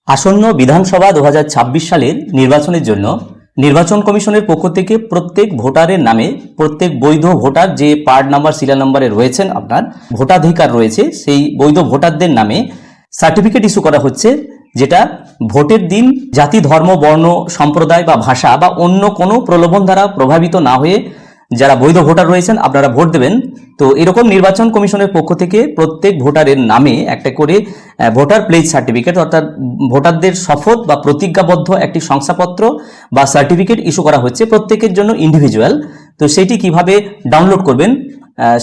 আসন্ন বিধানসভা 2026 সালের নির্বাচনের জন্য নির্বাচন কমিশনের পক্ষ থেকে প্রত্যেক ভোটারের নামে প্রত্যেক বৈধ ভোটার যে পার্ট নাম্বার সিরিয়াল নাম্বারে রয়েছেন আপনার ভোটাধিকার রয়েছে সেই বৈধ ভোটারদের নামে সার্টিফিকেট ইস্যু করা হচ্ছে, যেটা ভোটের দিন জাতি ধর্ম বর্ণ সম্প্রদায় বা ভাষা বা অন্য কোনো প্রলোভন দ্বারা প্রভাবিত না হয়ে যারা বৈধ ভোটার রয়েছেন আপনারা ভোট দেবেন। তো এরকম নির্বাচন কমিশনের পক্ষ থেকে প্রত্যেক ভোটারের নামে একটা করে ভোটার প্লেজ সার্টিফিকেট অর্থাৎ ভোটারদের শপথ বা প্রতিজ্ঞাবদ্ধ একটি শংসাপত্র বা সার্টিফিকেট ইস্যু করা হচ্ছে প্রত্যেকের জন্য ইন্ডিভিজুয়াল। তো সেটি কিভাবে ডাউনলোড করবেন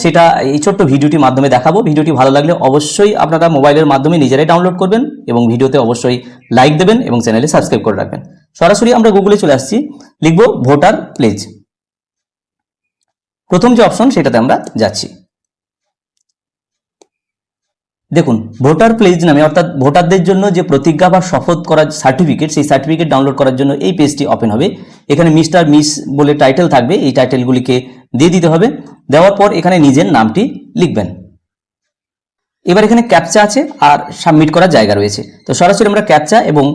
সেটা এই ছোট্ট ভিডিওটির মাধ্যমে দেখাবো। ভিডিওটি ভালো লাগলে অবশ্যই আপনারা মোবাইলের মাধ্যমে নিজেরাই ডাউনলোড করবেন এবং ভিডিওতে অবশ্যই লাইক দেবেন এবং চ্যানেলে সাবস্ক্রাইব করে রাখবেন। সরাসরি আমরা গুগলে চলে আসছি, লিখব ভোটার প্লেজ। প্রথম যে অপশন সেটাতে আমরা যাচ্ছি। দেখুন ভোটার প্লেজ নামে অর্থাৎ ভোটারদের জন্য যে প্রতিজ্ঞা বা শপথ করার সার্টিফিকেট, সেই সার্টিফিকেট ডাউনলোড করার জন্য এই পেজটি ওপেন হবে। এখানে মিস্টার মিস বলে টাইটেল থাকবে, এই টাইটেলগুলিকে দিয়ে দিতে হবে। দেওয়ার পর এখানে নিজের নামটি লিখবেন। এবার এখানে ক্যাপচা আছে আর সাবমিট করার জায়গা রয়েছে। তো সরাসরি আমরা ক্যাপচা এবং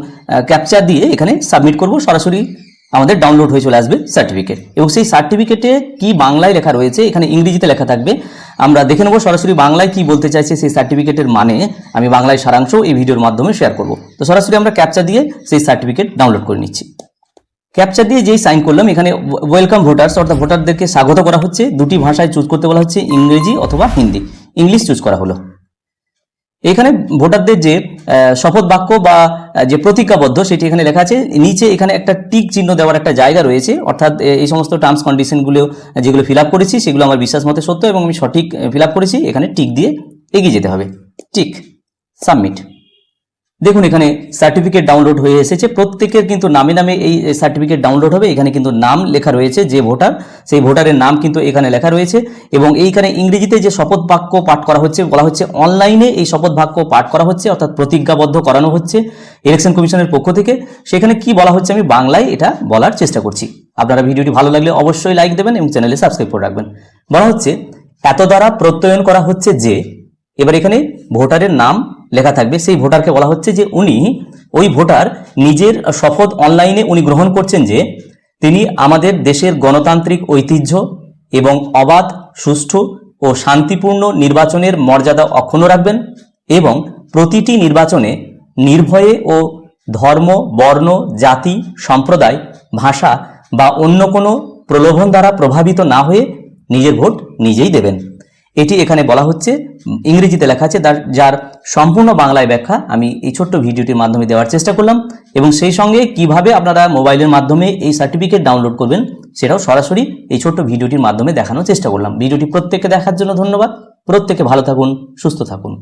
ক্যাপচা দিয়ে এখানে সাবমিট করব। সরাসরি আমাদের ডাউনলোড হয়ে চলে আসবে সার্টিফিকেট এবং সেই সার্টিফিকেটে কি বাংলায় লেখা রয়েছে, এখানে ইংরেজিতে লেখা থাকবে। আমরা দেখে নেব সরাসরি বাংলায় কি বলতে চাইছে সেই সার্টিফিকেটের মানে। আমি বাংলায় সারাংশ এই ভিডিওর মাধ্যমে শেয়ার করব। তো সরাসরি আমরা ক্যাপচা দিয়ে সেই সার্টিফিকেট ডাউনলোড করে নিচ্ছি। ক্যাপচা দিয়ে যেই সাইন করলাম, এখানে ওয়েলকাম ভোটার্স অর্থাৎ ভোটারদেরকে স্বাগত করা হচ্ছে। দুটি ভাষায় চুজ করতে বলা হচ্ছে, ইংরেজি অথবা হিন্দি। ইংলিশ চুজ করা হলো। এখানে ভোটারদের যে শপথ বাক্য বা যে প্রতিজ্ঞাবদ্ধ সেটি এখানে লেখা আছে। নিচে এখানে একটা টিক চিহ্ন দেওয়ার একটা জায়গা রয়েছে, অর্থাৎ এই সমস্ত টার্মস কন্ডিশনগুলো যেগুলো ফিল আপ করেছি সেগুলো আমার বিশ্বাস মতে সত্য এবং আমি সঠিক ফিল আপ করেছি। এখানে টিক দিয়ে এগিয়ে যেতে হবে। Tick, submit. দেখুন এখানে সার্টিফিকেট ডাউনলোড হয়ে এসেছে। প্রত্যেকের কিন্তু নামে নামে এই সার্টিফিকেট ডাউনলোড হবে। এখানে কিন্তু নাম লেখা রয়েছে, যে ভোটার সেই ভোটারের নাম কিন্তু এখানে লেখা রয়েছে এবং এইখানে ইংরেজিতে যে শপথ বাক্য পাঠ করা হচ্ছে বলা হচ্ছে অনলাইনে এই শপথ বাক্য পাঠ করা হচ্ছে, অর্থাৎ প্রতিজ্ঞাবদ্ধ করানো হচ্ছে ইলেকশন কমিশনের পক্ষ থেকে। সেখানে কি বলা হচ্ছে আমি বাংলায় এটা বলার চেষ্টা করছি। আপনারা ভিডিওটি ভালো লাগলে অবশ্যই লাইক দেবেন এবং চ্যানেলে সাবস্ক্রাইব করে রাখবেন। বলা হচ্ছে এত দ্বারা প্রত্যয়ন করা হচ্ছে যে, এবার এখানে ভোটারের নাম লেখা থাকবে। সেই ভোটারকে বলা হচ্ছে যে ওই ভোটার নিজের শপথ অনলাইনে উনি গ্রহণ করছেন যে তিনি আমাদের দেশের গণতান্ত্রিক ঐতিহ্য এবং অবাধ, সুষ্ঠু ও শান্তিপূর্ণ নির্বাচনের মর্যাদা অক্ষুণ্ণ রাখবেন এবং প্রতিটি নির্বাচনে নির্ভয়ে ও ধর্ম, বর্ণ, জাতি, সম্প্রদায়, ভাষা বা অন্য কোনো প্রলোভন দ্বারা প্রভাবিত না হয়ে নিজের ভোট নিজেই দেবেন। এটি এখানে বলা হচ্ছে, ইংরেজিতে লেখা আছে, যার সম্পূর্ণ বাংলায় ব্যাখ্যা আমি এই ছোট্ট ভিডিওটির মাধ্যমে দেওয়ার চেষ্টা করলাম এবং সেই সঙ্গে কিভাবে আপনারা মোবাইলের মাধ্যমে এই সার্টিফিকেট ডাউনলোড করবেন সেটাও সরাসরি এই ছোট্ট ভিডিওটির মাধ্যমে দেখানোর চেষ্টা করলাম। ভিডিওটি প্রত্যেককে দেখার জন্য ধন্যবাদ। প্রত্যেকে ভালো থাকুন, সুস্থ থাকুন।